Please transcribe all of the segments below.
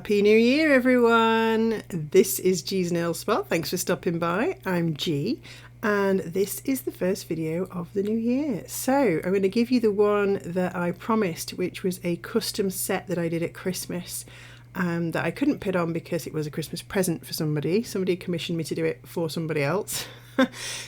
Happy New Year, everyone! This is G's Nail Spot. Thanks for stopping by. I'm G, and this is the first video of the new year. So I'm going to give you the one that I promised, which was a custom set that I did at Christmas that I couldn't put on because it was a Christmas present for somebody. Somebody commissioned me to do it for somebody else.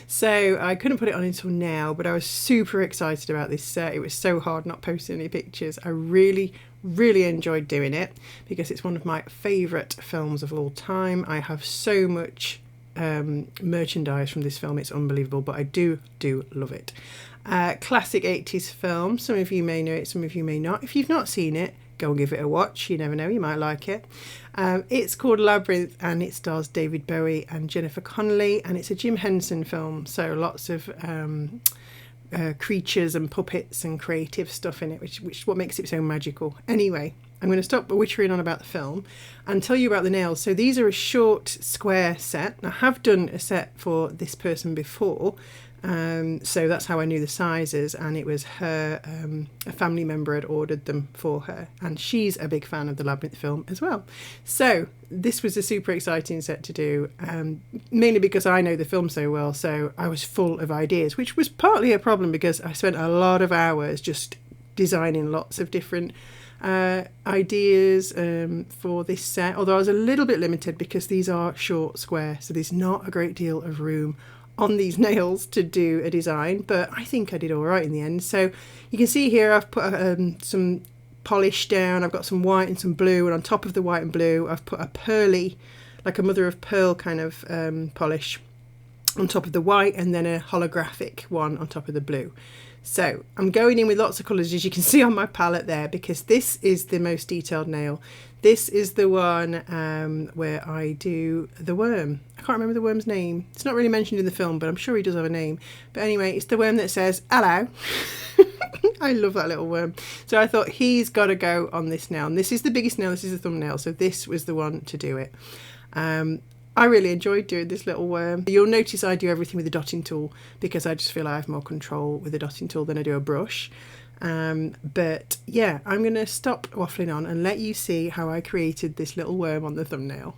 So I couldn't put it on until now, but I was super excited about this set. It was so hard not posting any pictures. I really enjoyed doing it because it's one of my favourite films of all time. I have so much merchandise from this film, it's unbelievable, but I do love it. Classic 80s film. Some of you may know it, some of you may not. If you've not seen it, go and give it a watch. You never know, you might like it. It's called Labyrinth, and it stars David Bowie and Jennifer Connelly, and it's a Jim Henson film, so lots of creatures and puppets and creative stuff in it, which is what makes it so magical. Anyway, I'm going to stop wittering on about the film and tell you about the nails. So these are a short square set. I have done a set for this person before, so that's how I knew the sizes, and it was her, a family member had ordered them for her, and she's a big fan of the Labyrinth film as well. So this was a super exciting set to do, mainly because I know the film so well, so I was full of ideas, which was partly a problem because I spent a lot of hours just designing lots of different ideas for this set, although I was a little bit limited because these are short square, so there's not a great deal of room on these nails to do a design, but I think I did all right in the end. So you can see here I've put some polish down, I've got some white and some blue, and on top of the white and blue I've put a pearly, like a mother of pearl kind of polish on top of the white, and then a holographic one on top of the blue. So I'm going in with lots of colours, as you can see on my palette there, because this is the most detailed nail. This is the one where I do the worm. I can't remember the worm's name. It's not really mentioned in the film, but I'm sure he does have a name. But anyway, it's the worm that says, "Hello." I love that little worm. So I thought he's got to go on this nail. And this is the biggest nail, this is the thumbnail. So this was the one to do it. I really enjoyed doing this little worm. You'll notice I do everything with a dotting tool because I just feel I have more control with a dotting tool than I do a brush. But yeah, I'm going to stop waffling on and let you see how I created this little worm on the thumbnail.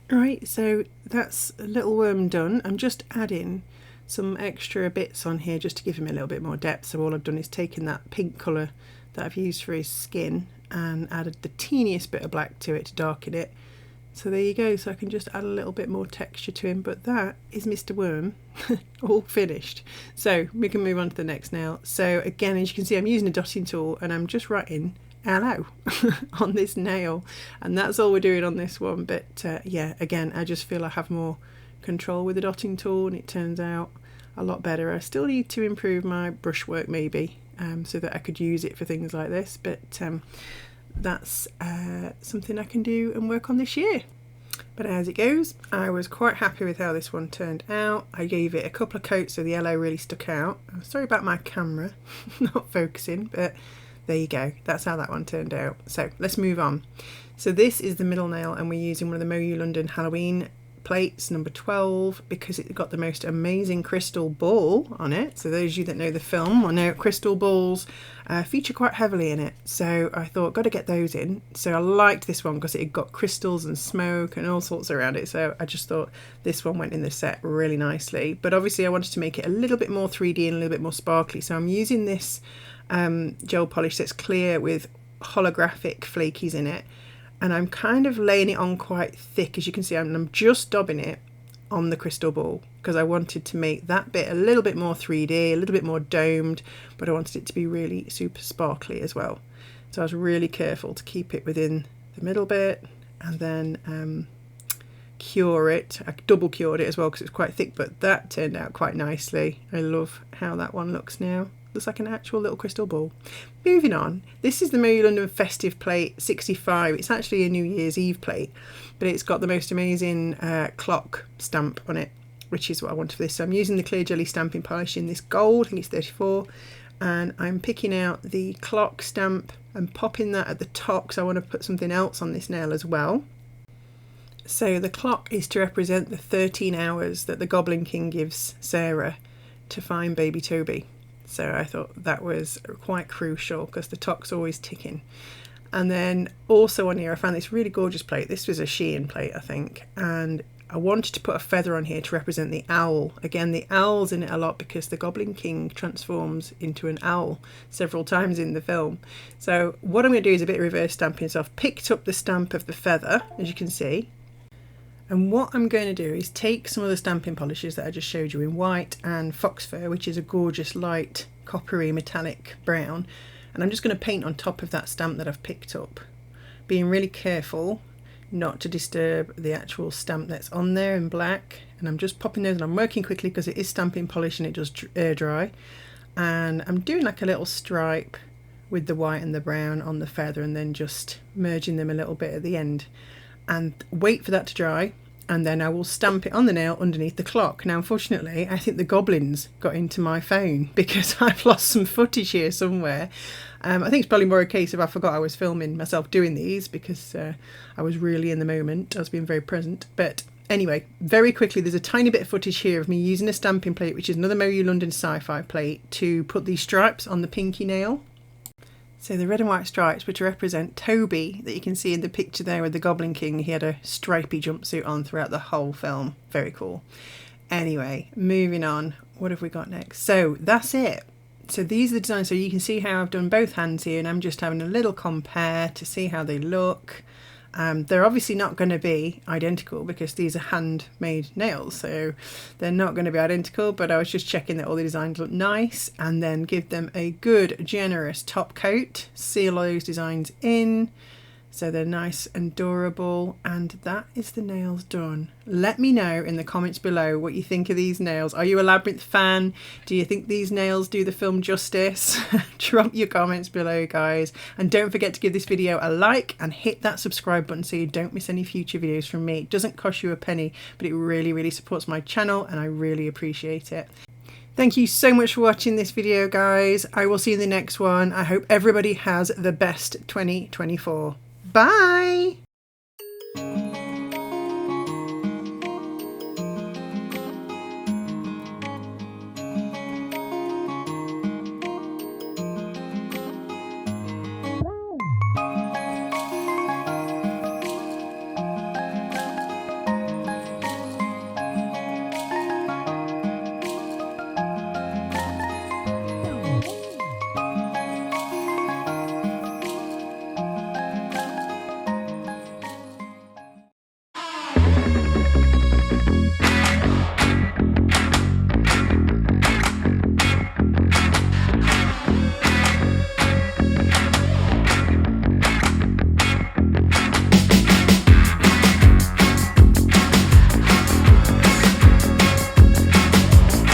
Right, so that's a little worm done. I'm just adding some extra bits on here just to give him a little bit more depth. So all I've done is taken that pink colour that I've used for his skin and added the teeniest bit of black to it to darken it. So there you go, so I can just add a little bit more texture to him, but that is Mr. Worm all finished. So we can move on to the next nail. So again, as you can see, I'm using a dotting tool and I'm just writing hello on this nail, and that's all we're doing on this one. But yeah, again, I just feel I have more control with the dotting tool and it turns out a lot better. I still need to improve my brushwork maybe, so that I could use it for things like this, but that's something I can do and work on this year. But as it goes, I was quite happy with how this one turned out. I gave it a couple of coats so the yellow really stuck out. I'm sorry about my camera not focusing, but there you go, that's how that one turned out. So let's move on. So this is the middle nail and we're using one of the 𝚙𝙢 London Halloween plates, number 12, because it got the most amazing crystal ball on it. So those of you that know the film will know crystal balls feature quite heavily in it. So I thought, got to get those in. So I liked this one because it got crystals and smoke and all sorts around it. So I just thought this one went in the set really nicely. But obviously I wanted to make it a little bit more 3D and a little bit more sparkly. So I'm using this gel polish that's clear with holographic flakies in it, and I'm kind of laying it on quite thick. As you can see, I'm just daubing it on the crystal ball because I wanted to make that bit a little bit more 3D, a little bit more domed, but I wanted it to be really super sparkly as well. So I was really careful to keep it within the middle bit and then cure it. I double cured it as well because it was quite thick, but that turned out quite nicely. I love how that one looks now. Looks like an actual little crystal ball. Moving on, this is the 𝚙𝙢 London Festive Plate 65. It's actually a New Year's Eve plate, but it's got the most amazing clock stamp on it, which is what I wanted for this. So I'm using the clear jelly stamping polish in this gold, I think it's 34, and I'm picking out the clock stamp and popping that at the top because I want to put something else on this nail as well. So the clock is to represent the 13 hours that the Goblin King gives Sarah to find baby Toby. So I thought that was quite crucial because the clock's always ticking. And then also on here I found this really gorgeous plate. This was a Shein plate, I think, and I wanted to put a feather on here to represent the owl. Again, the owl's in it a lot because the Goblin King transforms into an owl several times in the film. So what I'm going to do is a bit of reverse stamping. So I've picked up the stamp of the feather, as you can see. And what I'm going to do is take some of the stamping polishes that I just showed you in white and fox fur, which is a gorgeous light coppery metallic brown, and I'm just going to paint on top of that stamp that I've picked up, being really careful not to disturb the actual stamp that's on there in black. And I'm just popping those, and I'm working quickly because it is stamping polish and it does air dry, and I'm doing like a little stripe with the white and the brown on the feather and then just merging them a little bit at the end, and wait for that to dry, and then I will stamp it on the nail underneath the clock. Now unfortunately I think the goblins got into my phone because I've lost some footage here somewhere. I think it's probably more a case of I forgot I was filming myself doing these because I was really in the moment. I was being very present. But anyway, very quickly, there's a tiny bit of footage here of me using a stamping plate, which is another 𝚙𝙢 London Sci-Fi plate, to put these stripes on the pinky nail. So the red and white stripes were to represent Toby, that you can see in the picture there with the Goblin King. He had a stripy jumpsuit on throughout the whole film. Very cool. Anyway, moving on. What have we got next? So that's it. So these are the designs. So you can see how I've done both hands here, and I'm just having a little compare to see how they look. They're obviously not going to be identical because these are handmade nails, so they're not going to be identical, but I was just checking that all the designs look nice, and then give them a good generous top coat, seal all those designs in so they're nice and durable, and that is the nails done. Let me know in the comments below what you think of these nails. Are you a Labyrinth fan? Do you think these nails do the film justice? Drop your comments below, guys, and don't forget to give this video a like and hit that subscribe button so you don't miss any future videos from me. It doesn't cost you a penny, but it really supports my channel and I really appreciate it. Thank you so much for watching this video, guys. I will see you in the next one. I hope everybody has the best 2024. Bye!